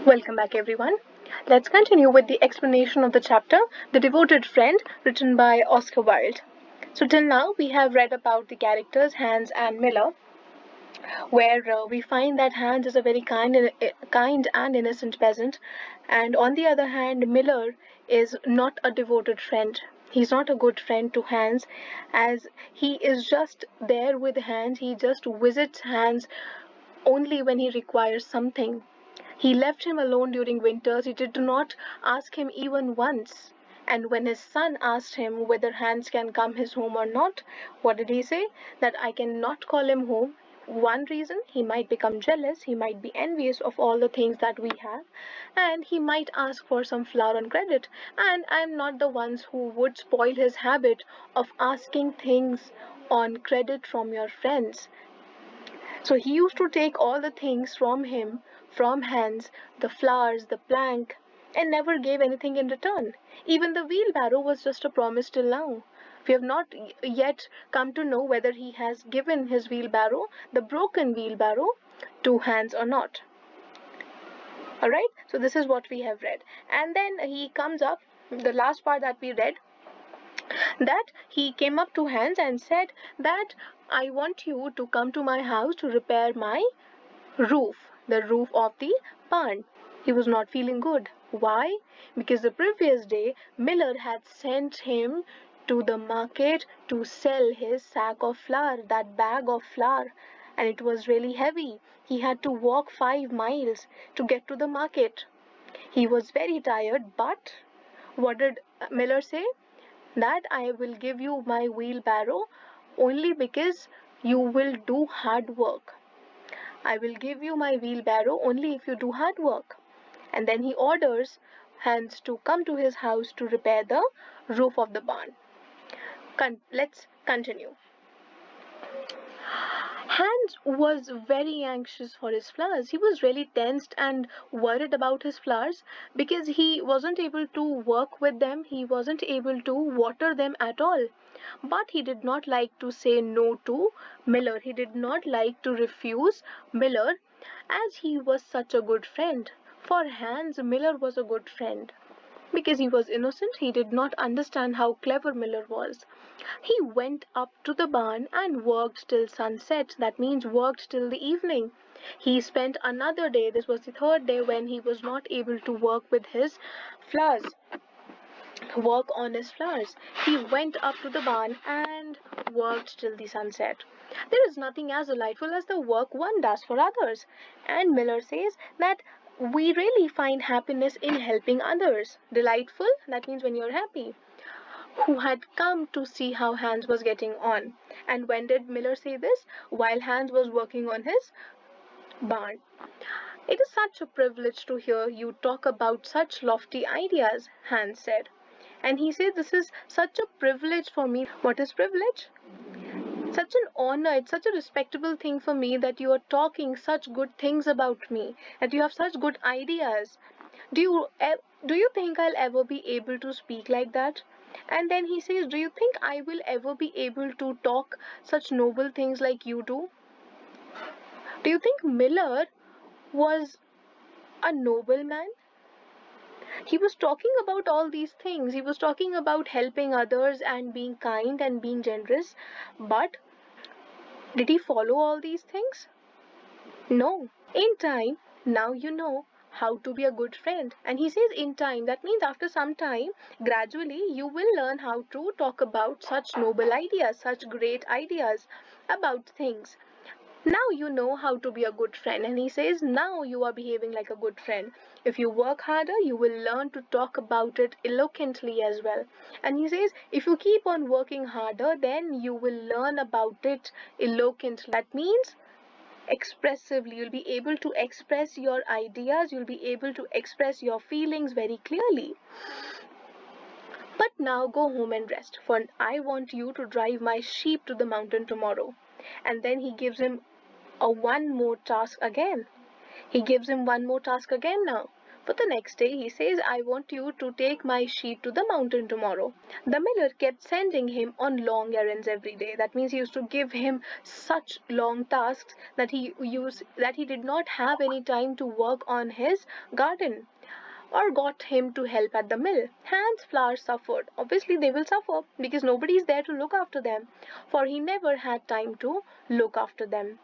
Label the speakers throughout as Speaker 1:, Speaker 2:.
Speaker 1: Welcome back, everyone. Let's continue with the explanation of the chapter, The Devoted Friend, written by Oscar Wilde. So, till now, we have read about the characters Hans and Miller, where we find that Hans is a very kind and innocent peasant, and on the other hand, Miller is not a devoted friend. He's not a good friend to Hans, as he is just there with Hans. He just visits Hans only when he requires something. He left him alone during winters. He did not ask him even once. And when his son asked him whether Hans can come his home or not, what did he say? That I cannot call him home. One reason, he might become jealous, he might be envious of all the things that we have, and he might ask for some flour on credit. And I'm not the ones who would spoil his habit of asking things on credit from your friends. So he used to take all the things from him, from Hans, the flowers, the plank, and never gave anything in return. Even the wheelbarrow was just a promise till now. We have not yet come to know whether he has given his wheelbarrow, the broken wheelbarrow, to Hans or not. Alright, so this is what we have read. And then he comes up, the last part that we read, that he came up to Hans and said that I want you to come to my house to repair my roof, the roof of the barn. He was not feeling good. Why? Because the previous day Miller had sent him to the market to sell his sack of flour, that bag of flour, and it was really heavy. He had to walk 5 miles to get to the market. He was very tired, but what did Miller say? That I will give you my wheelbarrow only because you will do hard work. I will give you my wheelbarrow only if you do hard work. And then he orders Hans to come to his house to repair the roof of the barn. Let's continue. Hans was very anxious for his flowers. He was really tensed and worried about his flowers because he wasn't able to work with them, he wasn't able to water them at all. But he did not like to say no to Miller. He did not like to refuse Miller as he was such a good friend. For Hans, Miller was a good friend. Because he was innocent, he did not understand how clever Miller was. He went up to the barn and worked till sunset. That means worked till the evening. He spent another day, this was the third day when he was not able to work with his flowers, work on his flowers. He went up to the barn and worked till the sunset. There is nothing as delightful as the work one does for others. And Miller says that we really find happiness in helping others. Delightful, that means when you're happy. Who had come to see how Hans was getting on. And when did Miller say this? While Hans was working on his barn. It is such a privilege to hear you talk about such lofty ideas, Hans said. And he said, this is such a privilege for me. What is privilege? Such an honor, it's such a respectable thing for me that you are talking such good things about me, that you have such good ideas. Do you think I'll ever be able to speak like that? And then he says, do you think I will ever be able to talk such noble things like you do? Do you think Miller was a noble man? He was talking about all these things. He was talking about helping others and being kind and being generous. But did he follow all these things? No. In time, now you know how to be a good friend. And he says in time, that means after some time, gradually you will learn how to talk about such noble ideas, such great ideas about things. Now you know how to be a good friend. And he says, now you are behaving like a good friend. If you work harder, you will learn to talk about it eloquently as well. And he says, if you keep on working harder, then you will learn about it eloquently. That means expressively. You'll be able to express your ideas, you'll be able to express your feelings very clearly. But now go home and rest, for I want you to drive my sheep to the mountain tomorrow. And then he gives him one more task again. He gives him one more task again now. For the next day, he says, I want you to take my sheep to the mountain tomorrow. The miller kept sending him on long errands every day. That means he used to give him such long tasks that he did not have any time to work on his garden or got him to help at the mill. Hans' flowers suffered. Obviously, they will suffer because nobody is there to look after them, for he never had time to look after them.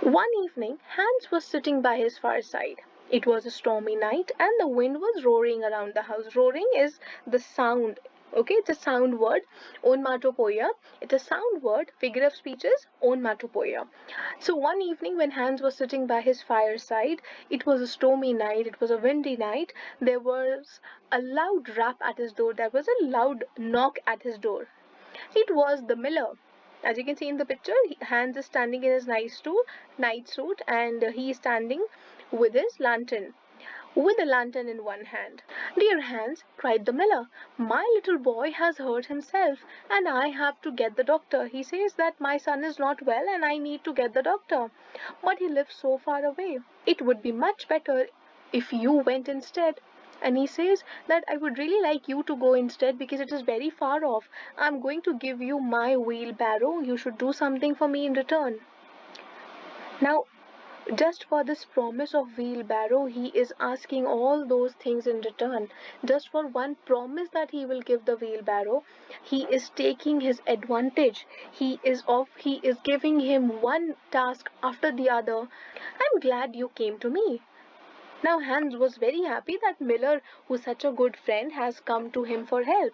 Speaker 1: One evening, Hans was sitting by his fireside. It was a stormy night and the wind was roaring around the house. Roaring is the sound. Okay, it's a sound word, onomatopoeia. It's a sound word, figure of speech is onomatopoeia. So one evening when Hans was sitting by his fireside, it was a stormy night, it was a windy night. There was a loud rap at his door. There was a loud knock at his door. It was the miller. As you can see in the picture, Hans is standing in his night suit, and he is standing with his lantern, with a lantern in one hand. Dear Hans, cried the miller, my little boy has hurt himself, and I have to get the doctor. He says that my son is not well and I need to get the doctor. But he lives so far away. It would be much better if you went instead. And he says that I would really like you to go instead because it is very far off. I'm going to give you my wheelbarrow. You should do something for me in return. Now, just for this promise of wheelbarrow, he is asking all those things in return. Just for one promise that he will give the wheelbarrow, he is taking his advantage. He is giving him one task after the other. I'm glad you came to me. Now Hans was very happy that Miller, who's such a good friend, has come to him for help.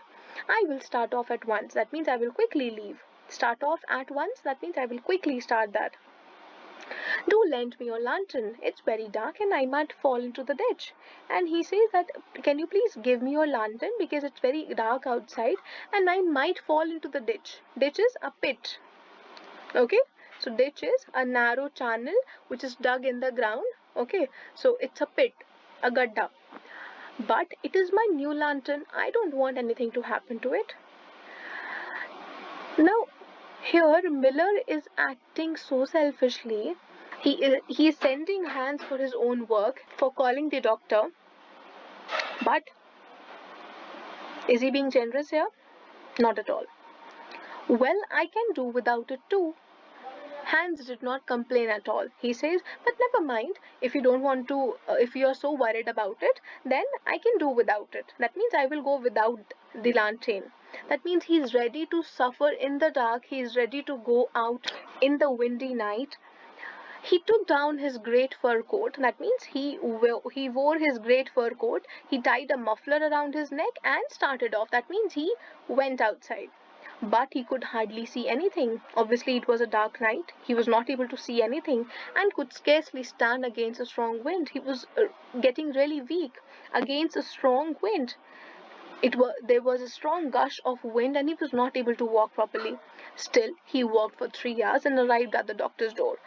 Speaker 1: I will start off at once. That means I will quickly leave. Start off at once. That means I will quickly start that. Do lend me your lantern. It's very dark and I might fall into the ditch. And he says that, can you please give me your lantern because it's very dark outside and I might fall into the ditch. Ditch is a pit. Okay? So ditch is a narrow channel which is dug in the ground. Okay? So it's a pit, a gadda. But it is my new lantern. I don't want anything to happen to it. Now, here Miller is acting so selfishly. He is sending Hans for his own work, for calling the doctor. But is he being generous here? Not at all. Well, I can do without it too. Hans did not complain at all. He says, but never mind, if you don't want to, if you are so worried about it, then I can do without it. That means I will go without the lantern. That means he is ready to suffer in the dark. He is ready to go out in the windy night. He took down his great fur coat. That means he wore his great fur coat. He tied a muffler around his neck and started off. That means he went outside. But he could hardly see anything. Obviously, it was a dark night. He was not able to see anything and could scarcely stand against a strong wind. He was getting really weak against a strong wind. There was a strong gush of wind and he was not able to walk properly. Still, he walked for 3 hours and arrived at the doctor's door.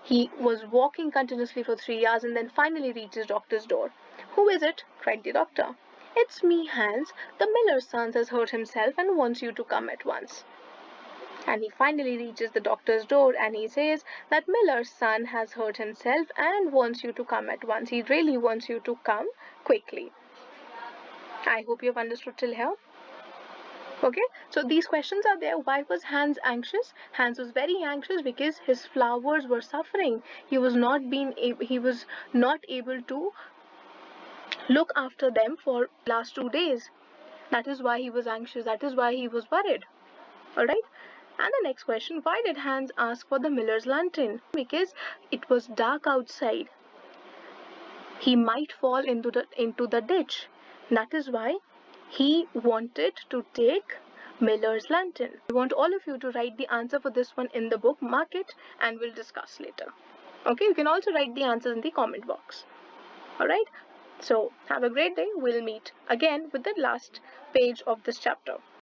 Speaker 1: He was walking continuously for 3 hours and then finally reached his doctor's door. Who is it? Cried the doctor. It's me, Hans. The miller's son has hurt himself and wants you to come at once. And he finally reaches the doctor's door and he says that Miller's son has hurt himself and wants you to come at once. He really wants you to come quickly. I hope you have understood till here. Okay, so these questions are there. Why was Hans anxious? Hans was very anxious because his flowers were suffering. He was not able to look after them for last 2 days. That is why he was anxious. That is why he was worried. Alright? And the next question, why did Hans ask for the miller's lantern? Because it was dark outside. He might fall into the ditch. That is why he wanted to take Miller's lantern. I want all of you to write the answer for this one in the book, mark it, and we'll discuss later. Okay, you can also write the answers in the comment box. Alright, so have a great day. We'll meet again with the last page of this chapter.